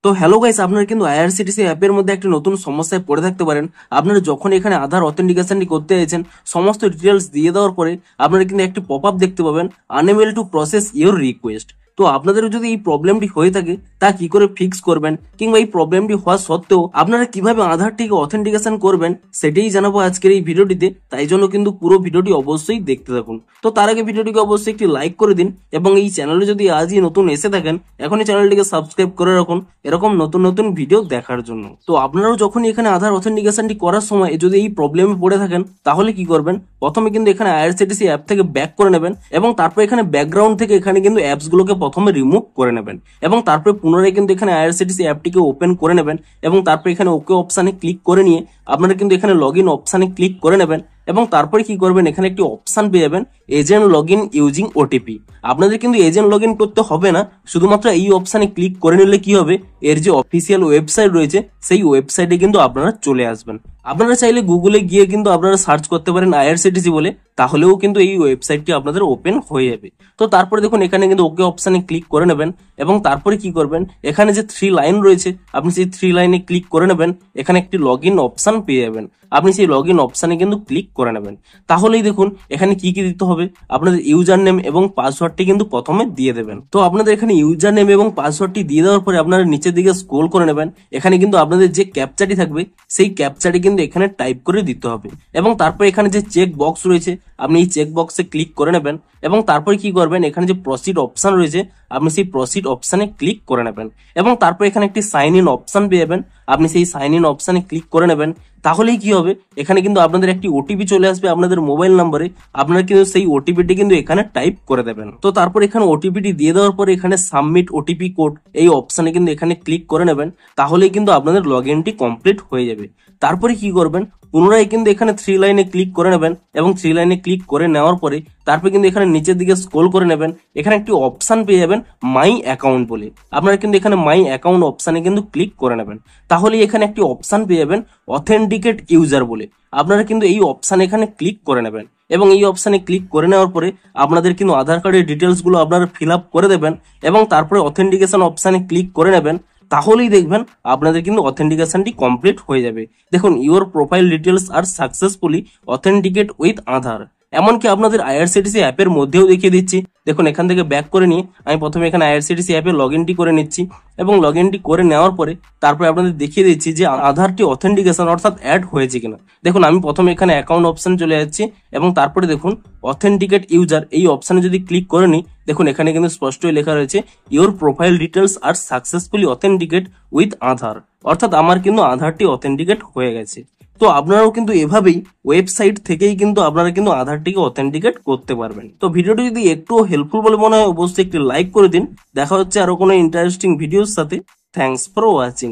তো hello guys, আপনারা কিন্তু আইআরসিটিসি অ্যাপের মধ্যে একটা নতুন সমস্যায় পড়ে থাকতে পারেন। আপনারা যখন এখানে আধার অথেন্টিকেশনটি করতে চাইছেন, সমস্ত ডিটেলস দিয়ে দেওয়ার পরে আপনারা কিন্তু একটি পপ আপ দেখতে পাবেন, unable to process your request. তো আপনাদের যদি এই প্রবলেমটি হয়ে থাকে তা কি করে ফিক্স করবেন, কিংবা এই প্রবলেমটি হওয়া সত্ত্বেও আপনারা কিভাবে আধারটিকে অথেন্টিকেশন করবেন সেটাই জানাবো আজকের এই ভিডিওটিতে। তাই জন্য কিন্তু পুরো ভিডিওটি অবশ্যই দেখতে থাকুন। তো তার আগে ভিডিওটিকে অবশ্যই একটি লাইক করে দিন, এবং এই চ্যানেলে যদি আজই নতুন এসে থাকেন এখনই চ্যানেলটিকে সাবস্ক্রাইব করে রাখুন এরকম নতুন নতুন ভিডিও দেখার জন্য। তো আপনারাও যখন এখানে আধার অথেন্টিকেশনটি করার সময় যদি এই প্রবলেমে পড়ে থাকেন তাহলে কি করবেন, প্রথমে কিন্তু এখানে আইআরসিটিসি অ্যাপ থেকে ব্যাক করে নেবেন, এবং তারপর এখানে ব্যাকগ্রাউন্ড থেকে এখানে কিন্তু অ্যাপস গুলোকে প্রথমে রিমুভ করে নেবেন, এবং তারপরে পুনরায় কিন্তু এখানে আইআরসিটিসি অ্যাপটিকে ওপেন করে নেবেন, এবং তারপর এখানে ওকে অপশানে ক্লিক করে নিয়ে আপনারা কিন্তু এখানে লগ ইন অপশানে ক্লিক করে নেবেন, এবং তারপরে কি করবেন, এখানে একটি অপশন পেয়ে যাবেন agent log in using OTP. আপনাদের কিন্তু এজেন্ট লগ ইন করতে হবে না, শুধুমাত্র এই অপশানে ক্লিক করে নিলে কি হবে, এর যে অফিসিয়াল ওয়েবসাইট রয়েছে সেই ওয়েবসাইটে কিন্তু আপনারা চলে আসবেন। আপনারা চাইলে গুগলে গিয়ে কিন্তু আপনারা সার্চ করতে পারেন আইআরসিটিসি বলে, তাহলেও কিন্তু এই ওয়েবসাইটটি আপনাদের ওপেন হয়ে যাবে। তো তারপরে দেখুন এখানে কিন্তু ওকে অপশানে ক্লিক করে নেবেন, এবং তারপরে কি করবেন, এখানে যে 3 লাইন রয়েছে আপনি সেই 3 লাইনে ক্লিক করে নেবেন, এখানে একটি লগ ইন অপশান পেয়ে যাবেন, আপনি সেই লগ ইন অপশানে কিন্তু ক্লিক করে নেবেন। তাহলেই দেখুন এখানে কি কি দিতে হবে, আপনাদের ইউজার নেম এবং পাসওয়ার্ডটি কিন্তু প্রথমে দিয়ে দেবেন। তো আপনাদের এখানে ইউজার নেম এবং পাসওয়ার্ডটি দিয়ে দেওয়ার পরে আপনারা নিচের দিকে স্ক্রল করে নেবেন, এখানে কিন্তু আপনাদের যে ক্যাপচাটি থাকবে সেই ক্যাপচাটি কিন্তু এখানে টাইপ করে দিতে হবে, এবং তারপর এখানে যে চেক বক্স রয়েছে আপনি এই চেক বক্সে ক্লিক করে নেবেন, এবং তারপরে কি করবেন, এখানে যে প্রসিড অপশন রয়েছে আপনি সেই প্রসিড অপশানে ক্লিক করে নেবেন, এবং তারপর এখানে একটি সাইন ইন অপশন পেয়ে যাবেন, আপনি সেই সাইন ইন অপশানে ক্লিক করে নেবেন। তাহলেই কি হবে, এখানে কিন্তু আপনাদের একটি ওটিপি চলে আসবে আপনাদের মোবাইল নম্বরে, আপনারা কিন্তু সেই ওটিপিটি কিন্তু এখানে টাইপ করে দেবেন। তো তারপর এখানে ওটিপিটি দিয়ে দেওয়ার পরে এখানে সাবমিট ওটিপি কোড এই অপশানে কিন্তু এখানে ক্লিক করে নেবেন, তাহলেই কিন্তু আপনাদের লগ ইনটি কমপ্লিট হয়ে যাবে। তারপরে কি করবেন, পুনরায় কিন্তু এখানে 3 লাইনে ক্লিক করে নেবেন, এবং 3 লাইনে ক্লিক করে নেওয়ার পরে তারপর কিন্তু এখানে নিচের দিকে স্ক্রল করে নেবেন, এখানে একটি অপশান পেয়ে যাবেন মাই অ্যাকাউন্ট বলে, আপনারা কিন্তু এখানে মাই অ্যাকাউন্ট অপশানে কিন্তু ক্লিক করে নেবেন। তাহলে এখানে একটি অপশান পেয়ে যাবেন অথেন্টিকেট ইউজার বলে, আপনারা কিন্তু এই অপশানে এখানে ক্লিক করে নেবেন, এবং এই অপশানে ক্লিক করে নেওয়ার পরে আপনাদের কিন্তু আধার কার্ডের ডিটেলস গুলো আপনারা ফিল আপ করে দেবেন, এবং তারপরে অথেন্টিকেশন অপশানে ক্লিক করে নেবেন। তাহলেই দেখবেন আপনাদের কিন্তু অথেন্টিকেশনটি কমপ্লিট হয়ে যাবে। দেখুন your profile details are successfully authenticate with Aadhaar. এমনকি আপনাদের আইআরসিটিসি অ্যাপের মধ্যেও দেখিয়ে দিচ্ছি। দেখুন এখান থেকে ব্যাক করে নিয়ে আমি প্রথমে এখানে আইআরসিটিসি অ্যাপে লগ ইনটি করে নিচ্ছি, এবং লগ ইনটি করে নেওয়ার পরে তারপরে আপনাদের দেখিয়ে দিচ্ছি যে আধারটি অথেন্টিকেশন অর্থাৎ অ্যাড হয়েছে কিনা। দেখুন আমি প্রথমে এখানে অ্যাকাউন্ট অপশন চলে যাচ্ছি, এবং তারপরে দেখুন অথেন্টিকেট ইউজার এই অপশানে যদি ক্লিক করে নিই, দেখুন এখানে কিন্তু স্পষ্টই লেখা রয়েছে your profile details are successfully authenticate with Aadhaar, অর্থাৎ আমার কিন্তু আধারটি অথেন্টিকেট হয়ে গেছে। তো আপনারাও কিন্তু এভাবেই ওয়েবসাইট থেকেই কিন্তু আপনারা কিন্তু আধারটিকে অথেন্টিকেট করতে পারবেন। তো ভিডিওটি যদি একটু হেল্পফুল বলে মনে হয় অবশ্যই একটি লাইক করে দিন। দেখা হচ্ছে আরো কোনো ইন্টারেস্টিং ভিডিওর সাথে। Thanks for watching.